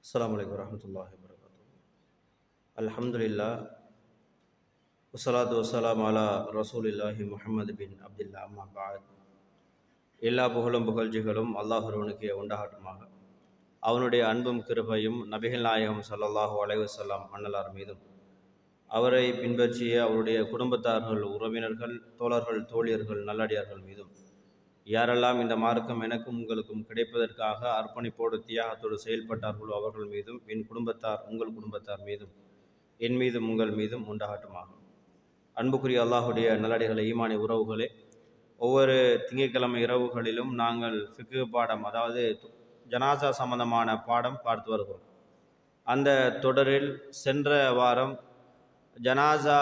அஸ்ஸலாமு அலைக்கும் வரஹ்மத்துல்லாஹி வபரகாத்துஹு. அல்ஹம்துலில்லாஹ் வஸ்ஸலாத்து வஸ்ஸலாமு அலா ரசூலில்லாஹி முஹம்மது பின் அப்துல்லா அம்மா பஅத். எல்லா புகழும் புகழ்ச்சிகளும் அல்லாஹ் ஒருவனுக்கே உண்டாகட்டுமாக. அவனுடைய அன்பும் கிருபையும் நபிகள் நாயகம் ஸல்லல்லாஹு அலைஹி வஸல்லம் அன்னலார் மீதும், அவரை பின்பற்றிய அவருடைய குடும்பத்தார்கள், உறவினர்கள், தோழர்கள், தோழியர்கள், நல்லடியார்கள் மீதும், யாரெல்லாம் இந்த மார்க்கம் எனக்கும் உங்களுக்கும் கிடைப்பதற்காக அர்ப்பணிப்போடு தியாகத்தோடு செயல்பட்டார்களோ அவர்கள் மீதும், என் குடும்பத்தார் உங்கள் குடும்பத்தார் மீதும், என் மீதும் உங்கள் மீதும் உண்டாகட்டுமாக. அன்புக்குரிய அல்லாஹுடைய நல்லடிகளை, ஈமானி உறவுகளே, ஒவ்வொரு திங்கட்கிழமை இரவுகளிலும் நாங்கள் ஃபிக்ஹ் பாடம், அதாவது ஜனாசா சம்பந்தமான பாடம் பார்த்து வருகிறோம். அந்த தொடரில் சென்ற வாரம் ஜனாசா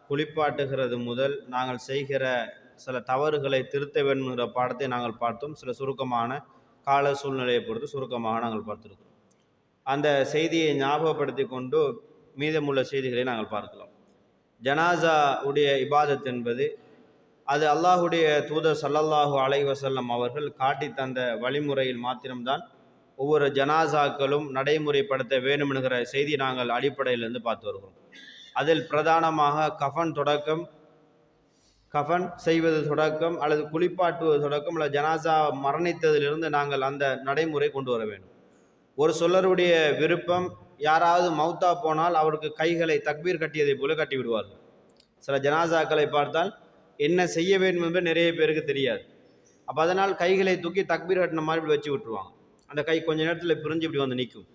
குளிப்பாட்டுகிறது முதல் நாங்கள் செய்கிற சில தவறுகளை திருத்த வேண்டும்ங்கிற பாடத்தை நாங்கள் பார்த்தோம். சில சுருக்கமான கால சூழ்நிலையை பொறுத்து சுருக்கமாக நாங்கள் பார்த்துருக்கோம். அந்த செய்தியை ஞாபகப்படுத்தி கொண்டு மீதமுள்ள செய்திகளை நாங்கள் பார்க்கலாம். ஜனாசா உடைய இபாதத் என்பது அது அல்லாஹுடைய தூதர் ஸல்லல்லாஹு அலைஹி வஸல்லம் அவர்கள் காட்டி தந்த வழிமுறையில் மாத்திரம்தான் ஒவ்வொரு ஜனாசாக்களும் நடைமுறைப்படுத்த வேண்டும் என்கிற செய்தி நாங்கள் அடிப்படையிலிருந்து பார்த்து வருகிறோம். அதில் பிரதானமாக கஃன் செய்வது தொடக்கம் அல்லது குளிப்பாட்டுவது தொடக்கம் அல்லது ஜனாசா மரணித்ததிலிருந்து நாங்கள் அந்த நடைமுறை கொண்டு வர வேண்டும். ஒரு சொல்லருடைய விருப்பம், யாராவது மௌத்தா போனால் அவருக்கு கைகளை தக்பீர் கட்டியதை போல கட்டி விடுவார்கள். சில ஜனாசாக்களை பார்த்தால் என்ன செய்ய வேண்டும் என்று நிறைய பேருக்கு தெரியாது. அப்போ அதனால் கைகளை தூக்கி தக்பீர் கட்டின மாதிரி இப்படி வச்சு விட்டுருவாங்க. அந்த கை கொஞ்ச நேரத்தில் பிரிஞ்சு இப்படி வந்து நிற்கும்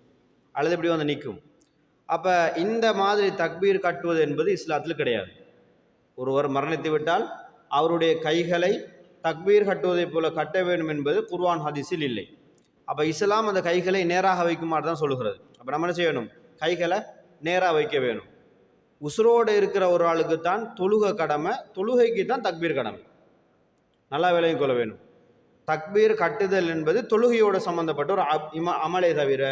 அல்லது இப்படி வந்து நிற்கும். அப்போ இந்த மாதிரி தக்பீர் கட்டுவது என்பது இஸ்லாத்தில் கிடையாது. ஒருவர் மரணித்து விட்டால் அவருடைய கைகளை தக்பீர் கட்டுவதை போல கட்ட வேண்டும் என்பது குர்ஆன் ஹதீஸில் இல்லை. அப்போ இஸ்லாம் அந்த கைகளை நேராக வைக்குமாறு தான் சொல்லுகிறது. அப்போ நம்ம என்ன செய்யணும்? கைகளை நேராக வைக்க வேணும். உசுரோடு இருக்கிற ஒரு ஆளுக்கு தான் தொழுகை கடமை, தொழுகைக்கு தான் தக்பீர் கடமை. நல்லா விளங்கிக் கொள்ள வேணும். தக்பீர் கட்டுதல் என்பது தொழுகையோடு சம்பந்தப்பட்ட ஒரு அமலே தவிர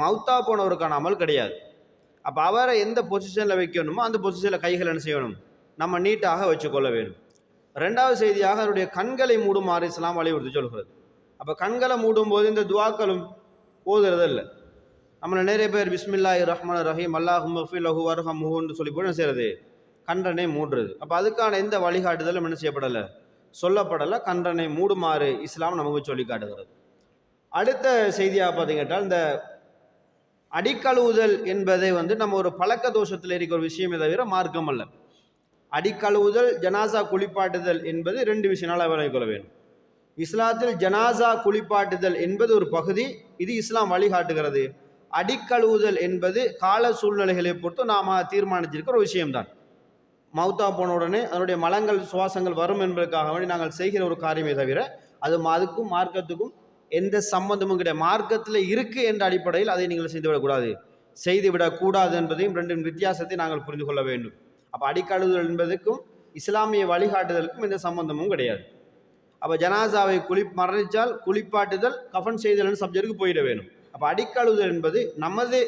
மௌத்தா போனவருக்கான அமல் கிடையாது. அப்போ அவரை எந்த பொசிஷனில் வைக்கணுமோ அந்த பொசிஷனில் கைகள் என்ன செய்யணும்? நம்ம நீட்டாக வச்சுக்கொள்ள வேணும். ரெண்டாவது செய்தியாக அவருடைய கண்களை மூடுமாறு இஸ்லாம் வலியுறுத்தி சொல்கிறது. அப்போ கண்களை மூடும்போது இந்த துவாக்களும் ஓதுறது இல்லை. நம்மளை நிறைய பேர் பிஸ்மில்லாஹிர் ரஹ்மானிர் ரஹீம் அல்லாஹும்ம ஃபிர் லஹு வர்ஹம்ஹுன்னு சொல்லி போய் என்ன செய்கிறது? கன்றனை மூடுறது. அப்போ அதுக்கான எந்த வழிகாட்டுதலும் என்ன செய்யப்படலை, சொல்லப்படலை. கன்றனை மூடுமாறு இஸ்லாம் நமக்கு சொல்லி காட்டுகிறது. அடுத்த செய்தியாக பார்த்தீங்கன்னா, இந்த அடிக்கழுவுதல் என்பதை நம்ம ஒரு பழக்க தோஷத்தில் இருக்கிற ஒரு விஷயமே தவிர மார்க்கம் அல்ல. அடிக்கழுவுதல், ஜனாசா குளிப்பாட்டுதல் என்பது ரெண்டு விஷயனால விளங்கிக் கொள்ள வேண்டும். இஸ்லாத்தில் ஜனாசா குளிப்பாட்டுதல் என்பது ஒரு பகுதி, இது இஸ்லாம் வழிகாட்டுகிறது. அடிக்கழுவுதல் என்பது கால சூழ்நிலைகளை பொறுத்து நாம் தீர்மானிச்சிருக்கிற ஒரு விஷயம்தான். மௌத்தா போன உடனே அதனுடைய மலங்கள் சுவாசங்கள் வரும் என்பதற்காக வேண்டி நாங்கள் செய்கிற ஒரு காரியமே தவிர அதுக்கும் மார்க்கத்துக்கும் எந்த சம்பந்தமும் கிடையாது. மார்க்கத்தில் இருக்கு என்ற அடிப்படையில் அதை நீங்கள் செய்துவிடக்கூடாது என்பதையும் ரெண்டு வித்தியாசத்தை நாங்கள் புரிந்து கொள்ள வேண்டும். அப்போ அடிக்கழுவுதல் என்பதுக்கும் இஸ்லாமிய வழிகாட்டுதலுக்கும் எந்த சம்பந்தமும் கிடையாது. அப்போ ஜனாசாவை மரணித்தால் குளிப்பாட்டுதல், கஃன் செய்தல் சப்ஜெக்டுக்கு போயிட வேணும். அப்போ அடிக்கழுவுதல் என்பது நமது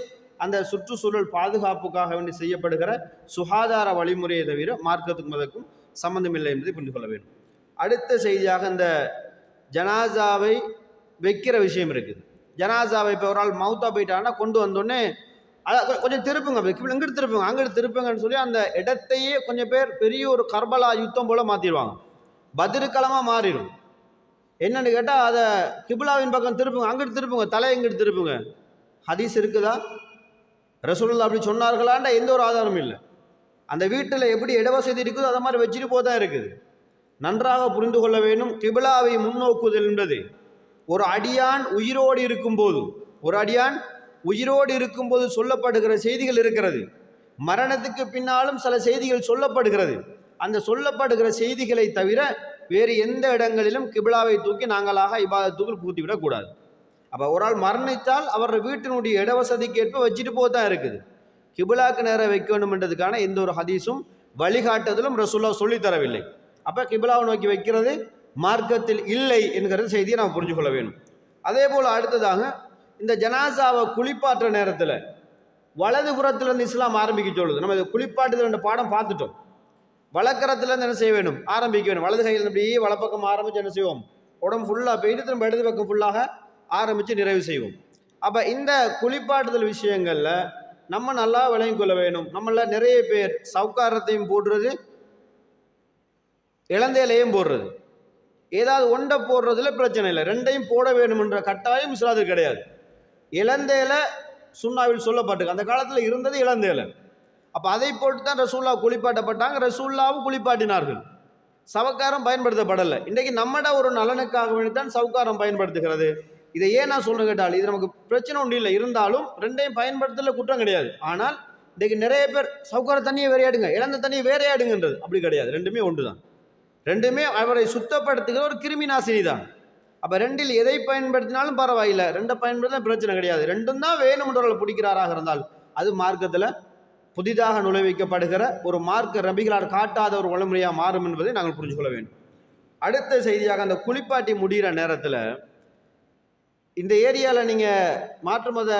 அந்த சுற்றுச்சூழல் பாதுகாப்புக்காக வேண்டி செய்யப்படுகிற சுகாதார வழிமுறையை தவிர மார்க்கத்துக்கும் அதற்கும் சம்பந்தம் இல்லை என்பதை புரிந்து கொள்ள வேண்டும். அடுத்த செய்தியாக இந்த ஜனாசாவை வைக்கிற விஷயம் இருக்குது. ஜனாசாவை இப்போ ஒரு ஆள் மௌத்தா போயிட்டாங்கன்னா கொண்டு வந்தோடனே கொஞ்சம் திருப்புங்க, இங்கிட்டு திருப்புங்க, அங்கிட்டு திருப்புங்கன்னு சொல்லி அந்த இடத்தையே கொஞ்சம் பேர் பெரிய ஒரு கர்பலா யுத்தம் போல மாற்றிடுவாங்க. பத்ருக்களமாக மாறிடும். என்னன்னு கேட்டால் அதை கிப்லாவின் பக்கம் திருப்புங்க, அங்கிட்டு திருப்புங்க, தலை எங்கிட்டு திருப்புங்க. ஹதீஸ் இருக்குதா? ரசூலுல்லாஹ் அப்படி சொன்னார்களான்ற எந்த ஒரு ஆதாரமும் இல்லை. அந்த வீட்டில் எப்படி இடவசதி இருக்குதோ அதை மாதிரி வச்சுட்டு போதான் இருக்குது. நன்றாக புரிந்து கொள்ள வேண்டும். கிப்லாவை முன்னோக்குதல் என்பது ஒரு அடியான் உயிரோடு இருக்கும்போது சொல்லப்படுகிற செய்திகள் இருக்கிறது. மரணத்துக்கு பின்னாலும் சில செய்திகள் சொல்லப்படுகிறது. அந்த சொல்லப்படுகிற செய்திகளை தவிர வேறு எந்த இடங்களிலும் கிப்லாவை தூக்கி நாங்களாக இபாதத்துக்குள் பூத்திவிடக்கூடாது. அப்போ ஒரு ஆள் மரணித்தால் அவர் வீட்டினுடைய இடவசதிக்கு ஏற்ப வச்சுட்டு போதான் இருக்குது. கிப்லாக்கு நேரம் வைக்க வேண்டும் என்றதுக்கான எந்த ஒரு ஹதீஸும் வழிகாட்டுதலும் ரசூலுல்லாஹ் சொல்லி தரவில்லை. அப்போ கிப்லாவை நோக்கி வைக்கிறது மார்க்கத்தில் இல்லை என்கிற செய்தியை நாம் புரிஞ்சு கொள்ள வேண்டும். அதே போல் அடுத்ததாக இந்த ஜனாசாவை குளிப்பாற்ற நேரத்தில் வலது புறத்திலிருந்து இஸ்லாம் ஆரம்பிக்க சொல்லுது. நம்ம இதை குளிப்பாட்டுதல் என்ற பாடம் பார்த்துட்டோம். வலக்கரத்துலேருந்து என்ன செய்ய வேணும்? ஆரம்பிக்க வேணும். வலது கையில் அப்படியே வலப்பக்கம் ஆரம்பித்து என்ன செய்வோம்? உடம்பு ஃபுல்லாக போயிட்டு திரும்ப இடது பக்கம் ஃபுல்லாக ஆரம்பித்து நிறைவு செய்வோம். அப்போ இந்த குளிப்பாட்டுதல் விஷயங்களில் நம்ம நல்லா விளங்கிக் கொள்ள வேணும். நம்மள நிறைய பேர் சவுக்காரத்தையும் போடுறது, இளந்தேலையும் போடுறது. ஏதாவது ஒன்றை போடுறதுல பிரச்சனை இல்லை, ரெண்டையும் போட வேணும்ன்ற கட்டாயம் இஸ்லாத்துக்கு கிடையாது. இளந்தேலை சுன்னாவில் சொல்லப்பட்டு அந்த காலத்தில் இருந்தது இளந்தேலை. அப்போ அதை போட்டு தான் ரசூல்லா குளிப்பாட்டப்பட்டாங்க, ரசூல்லாவும் குளிப்பாட்டினார்கள். சவக்காரம் பயன்படுத்தப்படலை. இன்றைக்கு நம்மட ஒரு நலனுக்காக வேண்டித்தான் சவுக்காரம் பயன்படுத்துகிறது. இதை ஏன் நான் சொல்றேன் கேட்டால், இது நமக்கு பிரச்சனை ஒன்றும் இல்லை, இருந்தாலும் ரெண்டையும் பயன்படுத்தல குற்றம் கிடையாது. ஆனால் இன்றைக்கு நிறைய பேர் சவுக்கார தண்ணியை வேறையாடுங்க, இழந்த தண்ணியை வேறையாடுங்கன்றது அப்படி கிடையாது. ரெண்டுமே ஒன்று தான். ரெண்டுமே அவரை சுத்தப்படுத்துகிற ஒரு கிருமி நாசினி தான். அப்போ ரெண்டில் எதை பயன்படுத்தினாலும் பரவாயில்லை, ரெண்டை பயன்படுத்தினா பிரச்சனை கிடையாது. ரெண்டும் தான் வேணும்ன்றவர்களை பிடிக்கிறாராக இருந்தால் அது மார்க்கத்தில் புதிதாக நுழைவிக்கப்படுகிற ஒரு மார்க்க ரபிகளார் காட்டாத ஒரு வழிமுறையாக மாறும் என்பதை நாங்கள் புரிஞ்சு கொள்ள வேண்டும். அடுத்த செய்தியாக, அந்த குளிப்பாட்டி முடிகிற நேரத்தில் இந்த ஏரியாவில் நீங்கள் மாற்று மத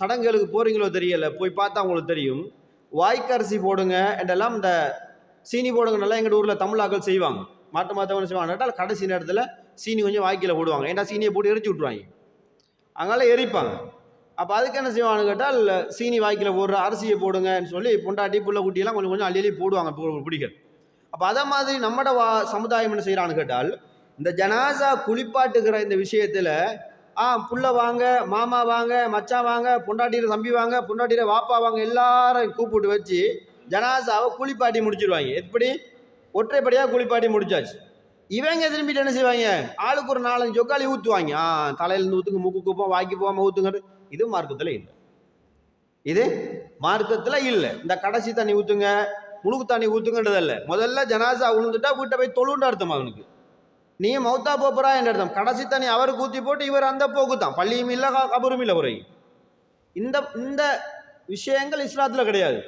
சடங்குகளுக்கு போகிறீங்களோ தெரியலை, போய் பார்த்தா உங்களுக்கு தெரியும். வாய்க்கரிசி போடுங்க என்றெல்லாம் இந்த சீனி போடுங்க நல்லா எங்கள் ஊரில் தமிழாக்கள் செய்வாங்க. மாற்று மதத்தவங்க செய்வாங்க கேட்டால் கடைசி நேரத்தில் சீனி கொஞ்சம் வாய்க்கில் போடுவாங்க. ஏன்னா சீனியை போட்டு எரிச்சு விட்ருவாங்க, அதனால எரிப்பாங்க. அப்போ அதுக்கு என்ன செய்வாங்கன்னு கேட்டால், சீனி வாய்க்கில் போடுற அரிசியை போடுங்கன்னு சொல்லி பொண்டாட்டி புள்ள குட்டியெல்லாம் கொஞ்சம் கொஞ்சம் அள்ளி போடுவாங்க பிடிக்க. அப்போ அதை மாதிரி நம்மட சமுதாயம் என்ன செய்கிறான்னு கேட்டால், இந்த ஜனாசா குளிப்பாட்டுகிற இந்த விஷயத்தில் புள்ள வாங்க, மாமா வாங்க, மச்சான் வாங்க, பொண்டாட்டியில தம்பி வாங்க, பொண்டாட்டியில வாப்பா வாங்க, எல்லாரும் கூப்பிட்டு வச்சு ஜனாசாவை குளிப்பாட்டி முடிச்சிருவாங்க. எப்படி ஒற்றைப்படியாக குளிப்பாட்டி முடிச்சாச்சு. இவங்க திரும்பிட்டு என்ன செய்வாங்க, ஆளுக்கு ஒரு 4-5 ஜொக்காளி ஊற்றுவாங்க. தலையிலேருந்து ஊற்றுங்க, மூக்கு கூப்போம், வாக்கி போகாமல் ஊற்றுங்க. இது மார்க்கத்தில் இல்லை, இது மார்க்கத்தில் இல்லை. இந்த கடைசி தண்ணி ஊற்றுங்க, முழுக்கு தண்ணி ஊற்றுங்கன்றதில்ல. முதல்ல ஜனாசா உழுந்துட்டா வீட்டை போய் தொழுன்ற அர்த்தம் அவனுக்கு. நீ மௌத்தா போறா என்ற அர்த்தம். கடைசி தண்ணி அவருக்கு ஊற்றி போட்டு இவர் அந்த போக்கு தான், பள்ளியும் இல்லை கபரும் இல்லை உரை. இந்த விஷயங்கள் இஸ்லாத்தில் கிடையாது.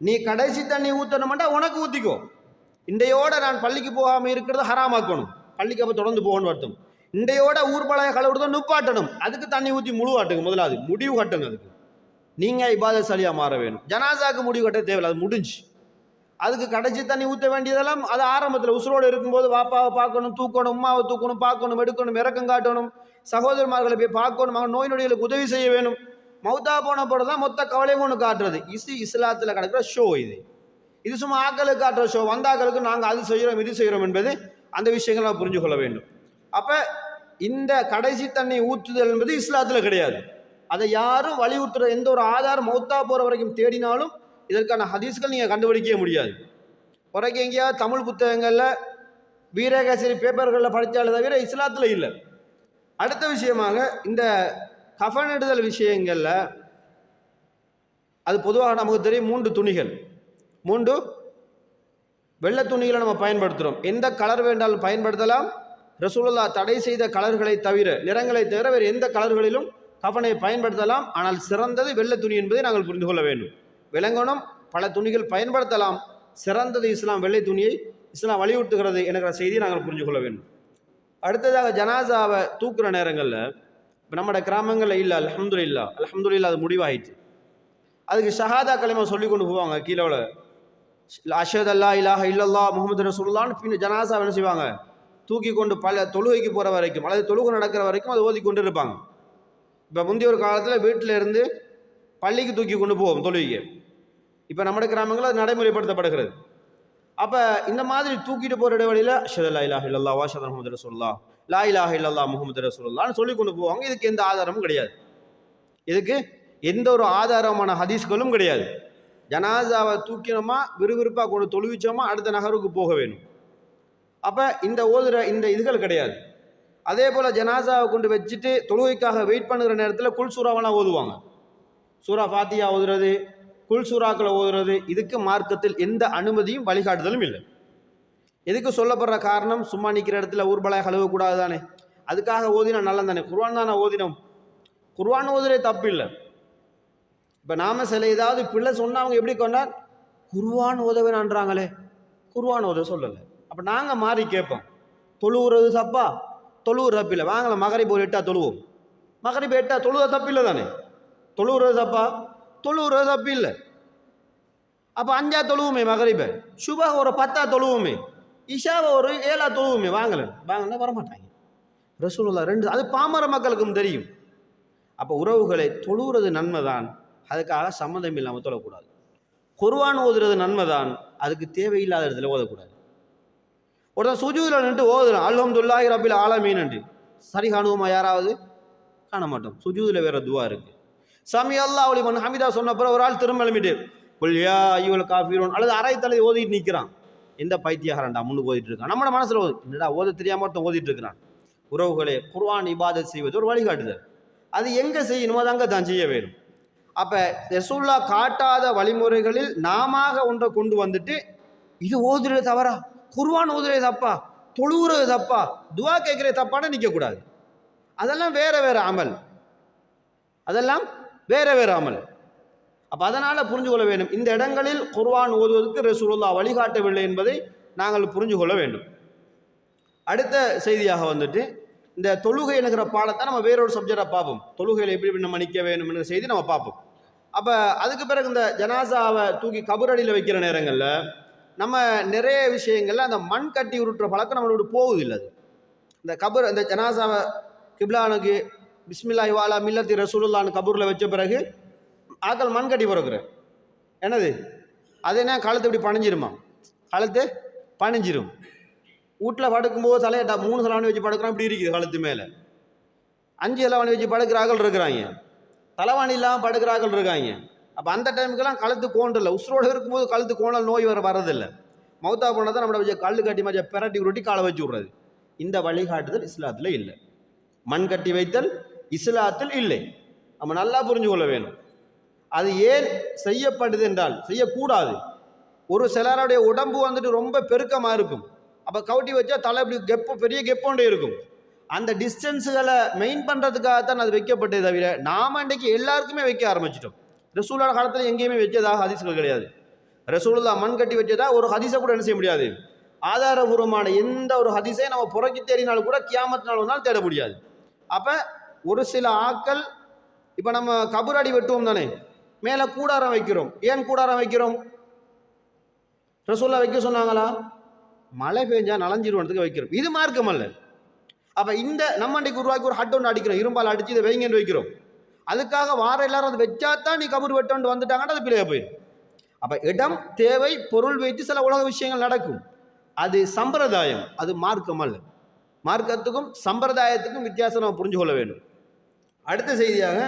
நீ கடைசி தண்ணி ஊற்றணும்டா உனக்கு ஊற்றிக்கோ. இன்றையோட நான் பள்ளிக்கு போகாமல் இருக்கிறத ஹராமாக்கணும், பள்ளிக்கு அப்போ தொடர்ந்து போகணும்னு அர்த்தம். இன்றையோட ஊர்பலைய கழுவுறதும் நுப்பாட்டணும், அதுக்கு தண்ணி ஊற்றி முழுவாட்டுங்க. முதலாவது முடிவு கட்டுங்க. அதுக்கு நீங்கள் இபாதசாலியாக மாற வேணும். ஜனாசாக்கு முடிவு கட்ட தேவையில்லை, அது முடிஞ்சு. அதுக்கு கடைசி தண்ணி ஊற்ற வேண்டியதெல்லாம் அது ஆரம்பத்தில் உசுரோடு இருக்கும்போது வாப்பாவை பார்க்கணும், தூக்கணும், உமாவை தூக்கணும், பார்க்கணும், எடுக்கணும், இறக்கம் காட்டணும், சகோதரர்மார்களை போய் பார்க்கணும், அவங்க நோய் நொடிகளுக்கு உதவி செய்ய வேணும். மௌத்தா போன போட தான் மொத்த கவலையும் ஒன்று காட்டுறது. இஸ்லாத்தில் கிடக்கிற ஷோ இது சும்மா ஆக்களுக்கு காட்டுற ஷோ. வந்தாக்களுக்கு நாங்கள் அது செய்கிறோம் இது செய்கிறோம் என்பது அந்த விஷயங்கள் நாம் புரிஞ்சு கொள்ள வேண்டும். அப்போ இந்த கடைசி தண்ணி ஊற்றுதல் என்பது இஸ்லாத்தில் கிடையாது. அதை யாரும் வலியுறுத்துற எந்த ஒரு ஆதாரம் மௌத்தா போகிற வரைக்கும் தேடினாலும் இதற்கான ஹதீஸ்கள் நீங்கள் கண்டுபிடிக்கவே முடியாது. பிறகு எங்கேயாவது தமிழ் புத்தகங்களில் வீரகேசரி பேப்பர்களில் படித்தாலே தவிர இஸ்லாத்தில் இல்லை. அடுத்த விஷயமாக, இந்த கஃனிடுதல் விஷயங்களில் அது பொதுவாக நமக்கு தெரியும் 3 துணிகள், 3 வெள்ளை துணிகளை நம்ம பயன்படுத்துகிறோம். எந்த கலர் வேண்டாலும் பயன்படுத்தலாம். ரசூலுல்லாஹ் தடை செய்த கலர்களை தவிர, நிறங்களை தவிர வேறு எந்த கலர்களிலும் கஃனை பயன்படுத்தலாம். ஆனால் சிறந்தது வெள்ளை துணி என்பதை நாங்கள் புரிந்து கொள்ள வேண்டும். விளங்கணும், பல துணிகள் பயன்படுத்தலாம், சிறந்தது இஸ்லாம் வெள்ளை துணியை இஸ்லாம் வலியுறுத்துகிறது என்கிற செய்தியை நாங்கள் புரிஞ்சு கொள்ள வேண்டும். அடுத்ததாக, ஜனாசாவை தூக்குற நேரங்களில் இப்போ நம்மளோட கிராமங்களில் இல்லை, அல்ஹம்துலில்லாஹ் அது முடிவாயிடுச்சு. அதுக்கு ஷஹாதா கலிமா சொல்லி கொண்டு போவாங்க. கீழே அஷ்ஹது அல்லா இலாஹ இல்லல்லாஹ் முஹம்மது ரசூலுல்லாஹ்னு பின் ஜனாசா என்ன செய்வாங்க, தூக்கி கொண்டு பல தொழுகைக்கு போகிற வரைக்கும் அல்லது தொழுகை நடக்கிற வரைக்கும் அதை ஓதி கொண்டு இருப்பாங்க. இப்போ முந்தைய ஒரு காலத்தில் வீட்டில் இருந்து பள்ளிக்கு தூக்கி கொண்டு போவோம் தொழுகைக்கு. இப்போ நம்ம கிராமங்களில் அது நடைமுறைப்படுத்தப்படுகிறது. அப்போ இந்த மாதிரி தூக்கிட்டு போகிற இடைவெளியில் அஷ்ஹது அல்லா இலாஹ இல்லல்லாஹ் வ அஷ்ஹது முஹம்மது ரசூலுல்லாஹ், லா இலாஹ இல்லல்லாஹ் முஹம்மது ரசூலுல்லாஹ்னு சொல்லி கொண்டு போவாங்க. இதுக்கு எந்த ஆதாரமும் கிடையாது, இதுக்கு எந்த ஒரு ஆதாரமான ஹதீஸ்களும் கிடையாது. ஜனாசாவை தூக்கினோமா, விறுவிறுப்பாக கொண்டு தொழுவிச்சோமா, அடுத்த நகருக்கு போக வேணும். அப்போ இந்த ஓதுற இந்த இதுகள் கிடையாது. அதே போல் ஜனாசாவை கொண்டு வச்சுட்டு தொழுகைக்காக வெயிட் பண்ணுகிற நேரத்தில் குல் சூறாவெல்லாம் ஓதுவாங்க. சூரா ஃபாத்தியா ஓதுறது, குல் சூறாக்களை ஓதுறது, இதுக்கு மார்க்கத்தில் எந்த அனுமதியும் வழிகாட்டுதலும் இல்லை. எதுக்கு சொல்லப்படுற காரணம், சும்மா நிற்கிற இடத்துல ஊர்பலாக கழுவக்கூடாது தானே, அதுக்காக ஓதினா நல்ல தானே. குர்ஆன் தானே ஓதினோம், குர்ஆன் ஓதுறே தப்பு இல்லை. இப்போ நாம சில ஏதாவது பிள்ளை சொன்னால் அவங்க எப்படி கொண்டார், குர்ஆன் ஓதவேனான்றாங்களே, குர்ஆன் ஓத சொல்லலை. அப்போ நாங்கள் மாறி கேட்போம், தொழுவுறது தப்பா, தொழுவுற தப்பில்லை, வாங்கல மகரிப் ஒரு 8 தொழுவோம், மகரிப் 8 தொழுவ தப்பில்லை தானே, தொழுவுறது தப்பா, தொழுவுறது தப்பு இல்லை. அப்போ 5 தொழுவுமே மகரிபை, சுபா ஒரு 10 தொழுவுமே, இஷாவை ஒரு 7 தொழுவுமே, வாங்கல வரமாட்டாங்க. ரசூலுல்லாஹ் 2, அது பாமர மக்களுக்கும் தெரியும். அப்போ உறவுகளை தொழுகிறது நன்மை தான், அதுக்காக சம்மந்தம் இல்லாமல் தொழக்கூடாது. குர்ஆன் ஓதுறது நன்மை தான், அதுக்கு தேவையில்லாத இடத்துல ஓதக்கூடாது. ஒருத்தன் சுஜூதில் நின்று ஓதுறான் அல்ஹம்துலில்லாஹி ரப்பில் ஆலமீன் என்று, சரி காணுவோமா? யாராவது காண மாட்டோம். சுஜூதில் வேற துவா இருக்கு. சமி அல்லாஹு லிமன் ஹமிதா சொன்ன பிறகு ஒரு ஆள் திரும்ப எழுமிட்டு குல் யா அய்யுல் காஃபிரூன் அல்லது அரை தலை ஓதிட்டு நிற்கிறான். எந்த பைத்தியகாரன்டா முன்னு ஓதிட்டு இருக்கான்? நம்ம மனசுல என்னடா ஓத தெரியாம ஒருத்தன் ஓதிட்டு இருக்கிறான். உறவுகளே, குர்ஆன் இபாதத் செய்வது ஒரு வழிகாட்டுதல். அது எங்க செய்யணுமோ அது அங்கே தான் செய்ய வேண்டும். அப்ப ரசூலுல்லாஹ் காட்டாத வழிமுறைகளில் நாம ஒன்றை கொண்டு வந்துட்டு இது ஓதுறது தவறா, குர்ஆன் ஓதுறது தப்பா, தொழுகிறது தப்பா, துவா கேட்கறது தப்பான்னு நிற்கக்கூடாது. அதெல்லாம் வேற வேற அமல், அதெல்லாம் வேற வேற அமல். அப்ப அதனால புரிஞ்சு கொள்ள வேண்டும், இந்த இடங்களில் குர்ஆன் ஓதுவதற்கு ரசூலுல்லாஹ் வழிகாட்டவில்லை என்பதை நாங்கள் புரிஞ்சு கொள்ள வேண்டும். அடுத்த செய்தியாக வந்துட்டு இந்த தொழுகை என்கிற பாடத்தை நம்ம வேறொரு சப்ஜெக்டாக பார்ப்போம். தொழுகையில் எப்படி எப்படி நம்ம நிற்க வேணும்னு செய்தி நம்ம பார்ப்போம். அப்போ அதுக்கு பிறகு இந்த ஜனாசாவை தூக்கி கபரடியில் வைக்கிற நேரங்களில் நம்ம நிறைய விஷயங்கள்ல அந்த மண் கட்டி உருட்டுற பழக்கம் நம்மளோட போகுதில்லை. அது இந்த கபர் இந்த ஜனாசாவை கிப்லானுக்கு பிஸ்மில்லாஹி வாலா மில்லத்தி ரசூலுல்லான்னு கபூரில் வச்ச பிறகு ஆக்கள் மண் கட்டி பிறகுறேன் என்னது, அது என்ன கழுத்து இப்படி பணிஞ்சிருமா? கழுத்து பணிஞ்சிரும். வீட்டில் படுக்கும்போது தலையை 3 தலைவாணி வச்சு படுக்கிறோம், இப்படி இருக்குது கழுத்து மேலே. 5 தலைவாணி வச்சு படுக்கிறார்கள் இருக்கிறாங்க, தலைவாணி இல்லாமல் படுக்கிறார்கள் இருக்காங்க. அப்போ அந்த டைமுக்கெல்லாம் கழுத்து கோண்டல, உசுரோடு இருக்கும்போது கழுத்து கோணல் நோய் வரதில்லை. மௌத்தா போனதான் நம்மளை வச்சு கல் கட்டி மாதிரி பெரட்டி உருட்டி காலை வச்சு விட்றது. இந்த வழிகாட்டுதல் இஸ்லாத்தில் இல்லை. மண் கட்டி வைத்தல் இஸ்லாத்தில் இல்லை. நம்ம நல்லா புரிஞ்சு கொள்ள வேணும். அது ஏன் செய்யப்படுது என்றால் செய்யக்கூடாது. ஒரு சிலருடைய உடம்பு வந்துட்டு ரொம்ப பெருக்கமாக இருக்கும், அப்போ கவுட்டி வச்சா தலை இப்படி கெப்பு பெரிய கெப்போண்டே இருக்கும். அந்த டிஸ்டன்ஸுகளை மெயின் பண்ணுறதுக்காகத்தான் அது வைக்கப்பட்டது தவிர நாம் இன்றைக்கு எல்லாருக்குமே வைக்க ஆரம்பிச்சிட்டோம். ரசூலுல்லாஹ் காலத்தில் எங்கேயுமே வச்சதாக ஹதீஸ்கள் கிடையாது. ரசூலுல்லாஹ் மண் கட்டி வச்சதா ஒரு ஹதீஸை கூட என்ன செய்ய முடியாது, ஆதாரபூர்வமான எந்த ஒரு ஹதீஸை நம்ம புறக்கி தேடினாலும் கூட கியாமத் நாள் வந்தாலும் தேட முடியாது. அப்போ ஒரு சில ஆக்கள், இப்போ நம்ம கபூர் அடி வெட்டுவோம் தானே, மேலே கூடாரம் வைக்கிறோம். ஏன் கூடாரம் வைக்கிறோம்? ரசூலுல்லாஹ் வைக்க சொன்னாங்களா? மழை பெஞ்சா நலஞ்சிருவனத்துக்கு வைக்கிறோம். இது மார்க்கம் அல்ல. அப்போ இந்த நம்ம அன்றைக்கு உருவாக்கி ஒரு ஹட் ஒன்று அடிக்கிறோம், இரும்பால் அடித்து இதை வைங்கன்னு வைக்கிறோம். அதுக்காக வார எல்லாரும் அதை வச்சாதான் நீ கபூர் வெட்டோன்னு வந்துட்டாங்கன்னா அது பிள்ளைய போயிடும். அப்போ இடம் தேவை, பொருள் வைத்து சில உலக விஷயங்கள் நடக்கும். அது சம்பிரதாயம், அது மார்க்கம் அல்ல. மார்க்கத்துக்கும் சம்பிரதாயத்துக்கும் வித்தியாசம் நம்ம புரிஞ்சு கொள்ள வேண்டும். அடுத்த செய்தியாக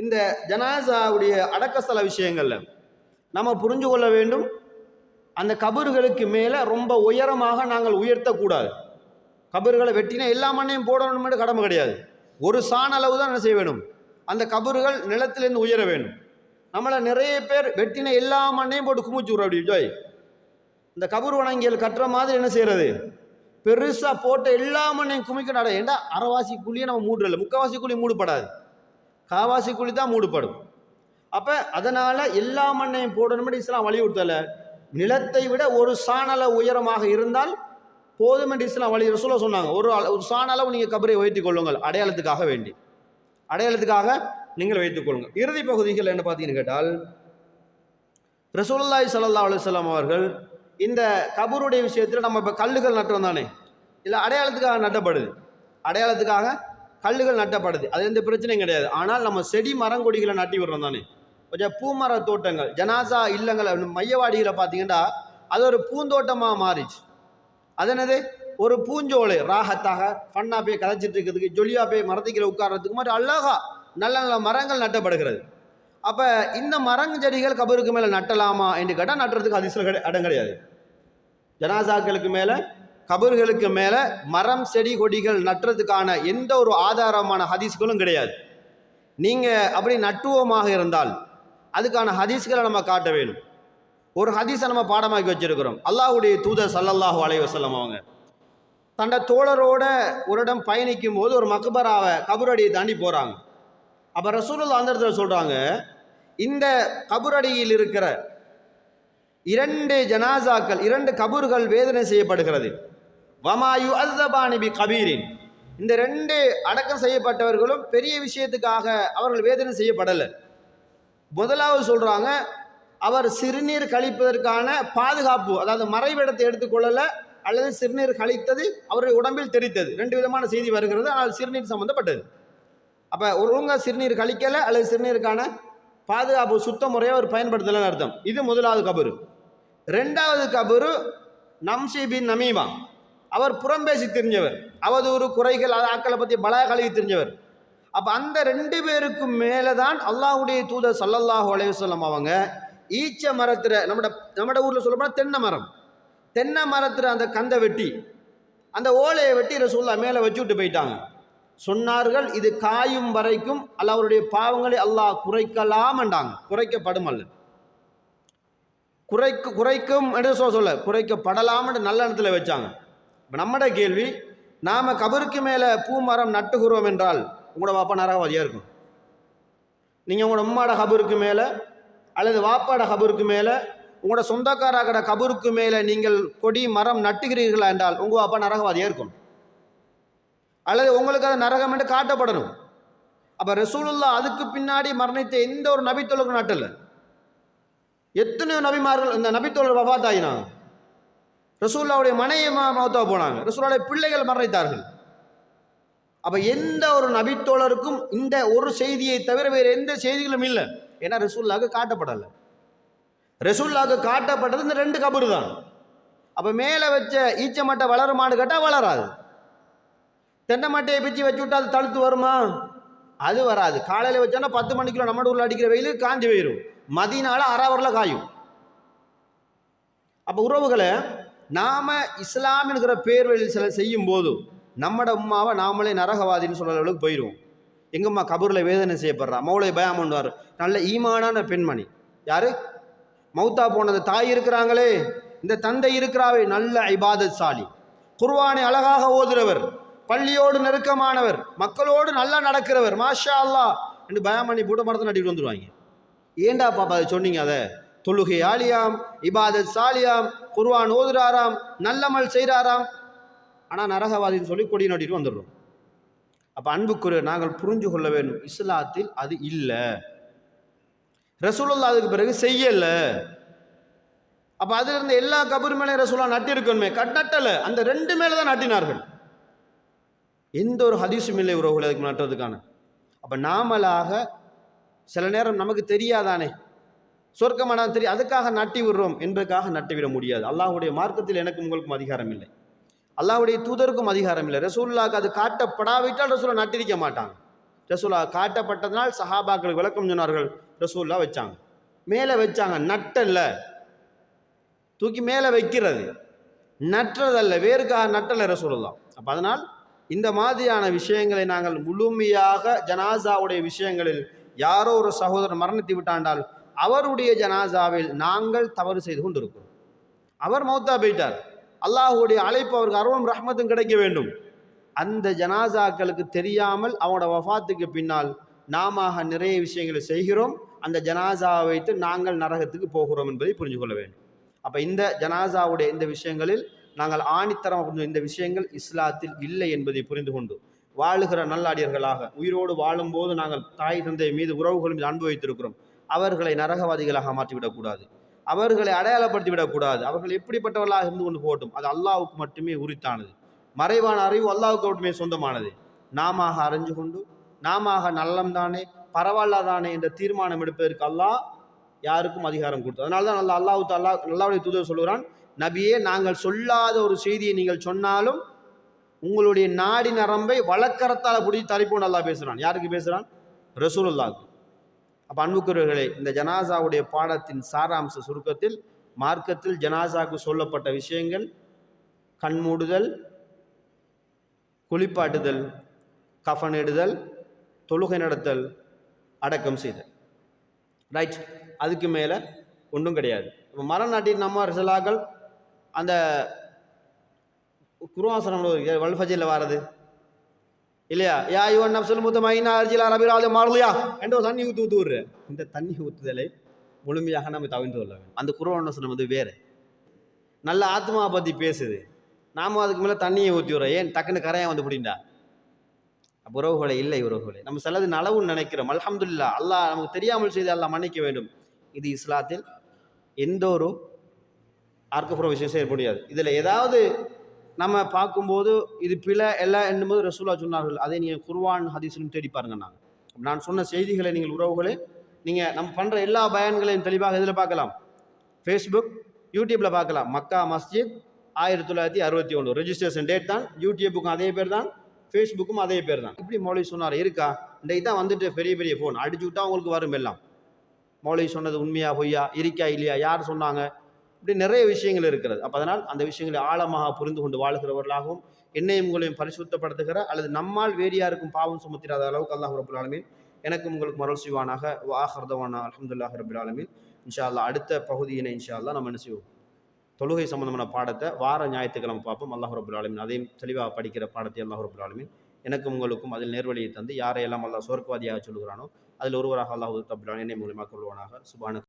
இந்த ஜனாசாவுடைய அடக்கஸ்தல விஷயங்கள்ல நம்ம புரிஞ்சு கொள்ள வேண்டும், அந்த கபறுகளுக்கு மேலே ரொம்ப உயரமாக நாங்கள் உயர்த்தக்கூடாது. கபறுகளை வெட்டினா எல்லா மண்ணையும் போடணும் கடமை கிடையாது. ஒரு சாண அளவு தான் என்ன செய்ய வேணும், அந்த கபறுகள் நிலத்திலேருந்து உயர வேண்டும். நம்மளை நிறைய பேர் வெட்டின எல்லா மண்ணையும் போட்டு குமிச்சு விட்றோம். அப்படி ஜோய் இந்த கபர் வணங்கியல் கட்டுற மாதிரி என்ன செய்யறது, பெருசாக போட்ட எல்லா மண்ணையும் குமிக்க நட. ஏண்டா அரைவாசி குழியை நம்ம மூடுறல, முக்கால்வாசி குழி மூடுபடாது, காவாசி குழி தான் மூடுபடும். அப்போ அதனால் எல்லா மண்ணையும் போடணும் இஸ்லாம் வலியுறுத்தலை. நிலத்தை விட ஒரு சாணல உயரமாக இருந்தால் போதும் என்று இஸ்லாம் வழி ரசூலுல்லாஹ் சொன்னாங்க. ஒரு சாணளவு நீங்கள் கபரை வைத்துக் கொள்ளுங்கள், அடையாளத்துக்காக வேண்டி, அடையாளத்துக்காக நீங்கள் வைத்துக் கொள்ளுங்கள். இறுதி பகுதிகள் என்ன பார்த்தீங்கன்னு கேட்டால், ரசூலுல்லாஹி ஸல்லல்லாஹு அலைஹி வஸல்லம் அவர்கள் இந்த கபருடைய விஷயத்தில் நம்ம இப்போ கல்லுகள் நட்டுறோம் தானே, இல்லை அடையாளத்துக்காக நட்டப்படுது, அடையாளத்துக்காக கல்லுகள் நட்டப்படுது, அது எந்த பிரச்சனையும் கிடையாது. ஆனால் நம்ம செடி மரங்கொடிகளை நட்டி விடுறோம் தானே. கொஞ்சம் பூமர தோட்டங்கள், ஜனாசா இல்லங்களை மையவாடிகளை பார்த்தீங்கன்னா அது ஒரு பூந்தோட்டமாக மாறிச்சு. அது என்னது, ஒரு பூஞ்சோலை ராகத்தாக ஃபன்னாக போய் கதைச்சிட்டு இருக்கிறதுக்கு, ஜொலியாக போய் மரத்துக்கிற உட்கார்றதுக்கு மாதிரி அழகா நல்ல நல்ல மரங்கள் நட்டப்படுகிறது. அப்போ இந்த மரஞ்செடிகள் கபருக்கு மேலே நட்டலாமா என்று கேட்டால் நட்டுறதுக்கு ஹதீஸ்ல இடம் கிடையாது. ஜனாசாக்களுக்கு மேலே கபர்களுக்கு மேலே மரம் செடி கொடிகள் நட்டுறதுக்கான எந்த ஒரு ஆதாரமான ஹதீஸ்களும் கிடையாது. நீங்கள் அப்படி நட்டுவோமாக இருந்தால் அதுக்கான ஹதீஸ்களை நம்ம காட்ட வேணும். ஒரு ஹதீஸை நம்ம பாடமாக்கி வச்சிருக்கிறோம். அல்லாஹ்வுடைய தூதர் ஸல்லல்லாஹு அலைஹி வஸல்லம் அவங்க தண்ட தோழரோட ஒரு இடம் பயணிக்கும் போது ஒரு மக்பராவை கபரடியை தாண்டி போகிறாங்க. அப்போ ரசூலுல்லாஹ் அந்த இடத்துல சொல்கிறாங்க, இந்த கபரடியில் இருக்கிற 2 ஜனாசாக்கள், 2 கபர்கள் வேதனை செய்யப்படுகிறது. வமாயு அஸ்தபானி பி கபீரின், இந்த 2 அடக்கம் செய்யப்பட்டவர்களும் பெரிய விஷயத்துக்காக அவர்கள் வேதனை செய்யப்படலை. முதலாவது சொல்கிறாங்க, அவர் சிறுநீர் கழிப்பதற்கான பாதுகாப்பு, அதாவது மறைவிடத்தை எடுத்துக்கொள்ளலை, அல்லது சிறுநீர் கழித்தது அவருடைய உடம்பில் தெரித்தது. 2 விதமான செய்தி வருகிறது, ஆனால் சிறுநீர் சம்பந்தப்பட்டது. அப்போ ஒழுங்காக சிறுநீர் கழிக்கலை அல்லது சிறுநீருக்கான பாதுகாப்பு சுத்த முறையை அவர் பயன்படுத்தலைன்னு அர்த்தம். இது முதலாவது கபரு. ரெண்டாவது கபரு நம்சி பின் நமீமா. அவர் புறம்பேசி தெரிஞ்சவர், அவதூறு குறைகள் ஆக்களை பற்றி பலா கழுவி தெரிஞ்சவர். அப்போ அந்த 2 பேருக்கும் மேலே தான் அல்லாஹ்வுடைய தூதர் ஸல்லல்லாஹு அலைஹி வஸல்லம் அவங்க ஈச்ச மரத்தில் நம்மட ஊரில் சொல்லப்போனால் தென்னை மரத்தில் அந்த கந்தை வெட்டி அந்த ஓலையை வெட்டி ரசூலுல்லாஹ் மேலே வச்சு விட்டு போயிட்டாங்க. சொன்னார்கள், இது காயும் வரைக்கும் அல்லாஹ்வுடைய பாவங்களை அல்லாஹ் குறைக்கலாம்ண்டாங்க. குறைக்கப்படும் அல்ல, குறைக்கும் என்று சொல்ல குறைக்கப்படலாம்னு நல்ல இடத்துல வச்சாங்க. இப்போ நம்மட கேள்வி, நாம் கபருக்கு மேலே பூ மரம் நட்டுகிறோம் என்றால் உங்களோட வாப்பா நரகவாதியாக இருக்கும். நீங்கள் உங்களோட உம்மாட கபருக்கு மேலே அல்லது வாப்பாட கபருக்கு மேலே உங்களோட சொந்தக்காரர்களோட கபருக்கு மேலே நீங்கள் கொடி மரம் நட்டுகிறீர்களா என்றால் உங்கள் வாப்பா நரகவாதியாக இருக்கும், அல்லது உங்களுக்கு அது நரகம் என்று காட்டப்படணும். அப்போ ரசூலுல்லாஹ் அதுக்கு பின்னாடி மரணித்த எந்த ஒரு நபித்தோழருக்கும் நட்டல. எத்தனையோ நபிமார்கள் இந்த நபித்தோழர் வஃபாத்தாயினாங்க. ரசூலுல்லாஹ்வுடைய மனைவி மௌத்தா போனாங்க, ரசூலுல்லாஹ்வுடைய பிள்ளைகள் மரணித்தார்கள். அப்போ எந்த ஒரு நபித்தோழருக்கும் இந்த ஒரு செய்தியை தவிர வேறு எந்த செய்திகளும் இல்லை. ஏன்னா ரசூலுல்லாஹ்வுக்கு காட்டப்படலை. ரசூலுல்லாஹ்வுக்கு காட்டப்பட்டது இந்த 2 கபரு தான். அப்போ மேலே வச்ச ஈச்ச மட்டை வளருமான்னு கேட்டால் வளராது. தென்னை மட்டையை பிச்சு வச்சு விட்டா அது தழுத்து வருமா? அது வராது. காலையில் வச்சோன்னா 10 மணிக்குள்ள நம்ம ஊரில் அடிக்கிற வெயில் காஞ்சி போயிடும், மதினால அறாவரில் காயும். அப்போ உறவுகளை, நாம் இஸ்லாம் என்கிற பேர்வழியில் சில செய்யும் போது நம்மட உம்மாவை நாமளே நரகவாதின்னு சொல்கிற அளவுக்கு போயிடுவோம். எங்கம்மா கபூரில் வேதனை செய்யப்படுறா, மௌலை பயம் பண்ணுவார், நல்ல ஈமானான பெண்மணி. யார்? மௌத்தா போனது தாய் இருக்கிறாங்களே, இந்த தந்தை இருக்கிறாவே நல்ல இபாதத் சாலி, குர்ஆனை அழகாக ஓதுறவர், பள்ளியோடு நெருக்கமானவர், மக்களோடு நல்லா நடக்கிறவர், மாஷா அல்லாஹ் என்று பயம் பண்ணி பூட்ட மரத்தை நட்டிட்டு வந்துடுவாங்க. ஏண்டா பாப்பா அதை சொன்னீங்க? அதை தொழுகை ஆலியாம், இபாதத் சாலியாம், குர்ஆன் ஓதுறாராம், நல்லமல் செய்கிறாராம், ஆனால் நரகவாதின்னு சொல்லி கொடி நட்டிட்டு வந்துடுறோம். அப்போ அன்புக்குரிய நாங்கள் புரிஞ்சு கொள்ள வேண்டும், இஸ்லாத்தில் அது இல்லை. ரசூலுல்லாஹ் அதுக்கு பிறகு செய்யலை. அப்போ அதில் இருந்த எல்லா கபர் மேலே ரசூலுல்லாஹ் நட்டிருக்கணுமே, நட்டலை. அந்த 2 மேலே தான் நட்டினார்கள். எந்த ஒரு ஹதீஸும் இல்லை உறவுகள் அதுக்கு நட்டுறதுக்கான. அப்போ நாமளாக சில நேரம் நமக்கு தெரியாதானே, சொர்க்கமான தெரியும், அதுக்காக நட்டி விடுறோம் என்பதற்காக நட்டிவிட முடியாது. அல்லாஹ்வுடைய மார்க்கத்தில் எனக்கும் உங்களுக்கும் அதிகாரம் இல்லை, அல்லாஹ்வுடைய தூதருக்கும் அதிகாரம் இல்லை. ரசூலுல்லாஹ்க்கு அது காட்டப்படாவிட்டால் ரசூலுல்லாஹ் நட்டிருக்க மாட்டாங்க. ரசூலுல்லாஹ் காட்டப்பட்டதனால் சஹாபாக்களுக்கு விளக்கம் சொன்னார்கள், ரசூலுல்லாஹ் வச்சாங்க, மேலே வச்சாங்க, நட்டல்ல, தூக்கி மேலே வைக்கிறது, நட்டுறதல்ல, வேறுக்காக நட்டலை ரசூலுல்லாஹ். அப்போ அதனால் இந்த மாதிரியான விஷயங்களை நாங்கள் முழுமையாக ஜனாசாவுடைய விஷயங்களில் யாரோ ஒரு சகோதரர் மரணித்து விட்டாண்டால் அவருடைய ஜனாசாவில் நாங்கள் தவறு செய்து கொண்டிருக்கிறோம். அவர் மௌத்தா போயிட்டார், அல்லாஹ்வுடைய அழைப்பு அவருக்கு அருளும் ரஹ்மத்தும் கிடைக்க வேண்டும். அந்த ஜனாசாக்களுக்கு தெரியாமல் அவனோட வஃபாத்துக்கு பின்னால் நாம நிறைய விஷயங்களை செய்கிறோம். அந்த ஜனாசாவை வைத்து நாங்கள் நரகத்துக்கு போகிறோம் என்பதை புரிஞ்சு கொள்ள வேண்டும். அப்போ இந்த ஜனாசாவுடைய இந்த விஷயங்களில் நாங்கள் ஆணித்தரம் புரிஞ்ச இந்த விஷயங்கள் இஸ்லாத்தில் இல்லை என்பதை புரிந்து கொண்டு வாழுகிற நல்லாடியர்களாக உயிரோடு வாழும்போது நாங்கள் தாய் தந்தை மீது உறவுகளும் அன்பு வைத்திருக்கிறோம், அவர்களை நரகவாதிகளாக மாற்றிவிடக்கூடாது, அவர்களை அடையாளப்படுத்தி விடக்கூடாது. அவர்கள் எப்படிப்பட்டவர்களாக இருந்து கொண்டு போகட்டும், அது அல்லாஹ்வுக்கு மட்டுமே உரித்தானது. மறைவான அறிவு அல்லாஹ்வுக்கு மட்டுமே சொந்தமானது. நாம அறிஞ்சு கொண்டு நாம நல்லம்தானே பரவாயில்லாதானே என்ற தீர்மானம் எடுப்பதற்கு அல்லாஹ் யாருக்கும் அதிகாரம் கொடுத்தது. அதனால தான் அல்லாஹ்வுடைய தூதர் சொல்கிறான், நபியே, நாங்கள் சொல்லாத ஒரு செய்தியை நீங்கள் சொன்னாலும் உங்களுடைய நாடி நரம்பை வழக்கரத்தால் பிடிச்சி தரிப்போன்னு அல்லாஹ் பேசுகிறான். யாருக்கு பேசுகிறான்? ரசூலுல்லாஹ்க்கு. அப்போ அன்புக்குரியவர்களே, இந்த ஜனாசாவுடைய பாடத்தின் சாராம்ச சுருக்கத்தில் மார்க்கத்தில் ஜனாசாவுக்கு சொல்லப்பட்ட விஷயங்கள் கண்மூடுதல், குளிப்பாட்டுதல், கஃனிடுதல், தொழுகை நடத்தல், அடக்கம் செய்தல். ரைட், அதுக்கு மேலே ஒன்றும் கிடையாது. இப்போ மரம் நாட்டின் நம்ம ரிசலாக்கள் அந்த குர்ஆன் வல்ஃபஜில் வாரது இல்லையா, யா யுவன் நப்சுல் முத்தமைனா அர்ஜிலா ரபிராது மார்லியா என்ற தண்ணி ஊற்றுற இந்த தண்ணி ஊற்றுதலை முழுமையாக நம்ம தவிர்த்து கொள்ள வேண்டும். அந்த குர்ஆன் வசனம் வந்து வேறு நல்ல ஆத்மாவை பற்றி பேசுது, நாம அதுக்கு மேலே தண்ணியை ஊற்றி விடுறோம். ஏன் டக்குன்னு கரையாக வந்து பிடிண்டா? உறவுகளை இல்லை, உறவுகளை நம்ம சிலது நலவுன்னு நினைக்கிறோம். அல்ஹம்துலில்லாஹ், அல்லாஹ் நமக்கு தெரியாமல் செய்து அல்லாஹ் மன்னிக்க வேண்டும். இது இஸ்லாத்தில் எந்த ஒரு ஆர்க்கப்புற விஷயம் செய்ய முடியாது. இதில் ஏதாவது நம்ம பார்க்கும்போது இது பிழை எல்லாம் என்னும்போது ரசூலா சொன்னார்கள். அதை நீங்கள் குர்ஆன் ஹதீஸிலும் தேடி பாருங்க. நான் சொன்ன செய்திகளை நீங்கள் உறவுகளே நீங்கள் நம்ம பண்ணுற எல்லா பயான்களையும் தெளிவாக இதில் பார்க்கலாம். ஃபேஸ்புக், யூடியூப்பில் பார்க்கலாம். மக்கா மஸ்ஜித் 1961 ரெஜிஸ்ட்ரேஷன் டேட் தான். யூடியூப்புக்கும் அதே பேர் தான், ஃபேஸ்புக்கும் அதே பேர் தான். இப்படி மௌலவி சொன்னார் இருக்கா? இன்றைக்கு தான் வந்துட்டு பெரிய பெரிய ஃபோன் அடிச்சு விட்டா உங்களுக்கு வரும் எல்லாம். மௌலவி சொன்னது உண்மையா பொய்யா, இருக்கா இல்லையா, யார் சொன்னாங்க, இப்படி நிறைய விஷயங்கள் இருக்கிறது. அப்போ அதனால் அந்த விஷயங்களை ஆழமாக புரிந்து கொண்டு வாழ்கிறவர்களாகவும் என்னையும் உங்களையும் பரிசுத்தப்படுத்துகிற அல்லது நம்மால் வேறு யாருக்கும் பாவம் சுமத்திராத அளவுக்கு அல்லாஹ் ரப்புல் ஆலமீன் எனக்கும் உங்களுக்கு மருள் செய்வானாக. வாஹிர் தவானா அல்ஹம்துலில்லாஹி ரப்பில் ஆலமீன். இன்ஷா அல்லாஹ் அடுத்த பகுதியினை இன்ஷா அல்லாஹ் நம்ம என்ன செய்வோம், தொழுகை சம்பந்தமான பாடத்தை வார ஞாயிற்றுக்கிழமை பார்ப்போம். அல்லாஹ் ரப்புல் ஆலமீன் அதையும் தெளிவாக படிக்கிற பாடத்தை அல்லாஹ் ரப்புல் ஆலமீன் எனக்கும் உங்களுக்கும் அதில் நேர்வழியை தந்து யாரையெல்லாம் அல்லாஹ் சொர்க்கவாதியாக சொல்கிறானோ அதில் ஒருவராக அல்லாஹ் ரப்புல் ஆலமீன் என்னை மூலமாக கொள்வானாக. சுப்ஹானக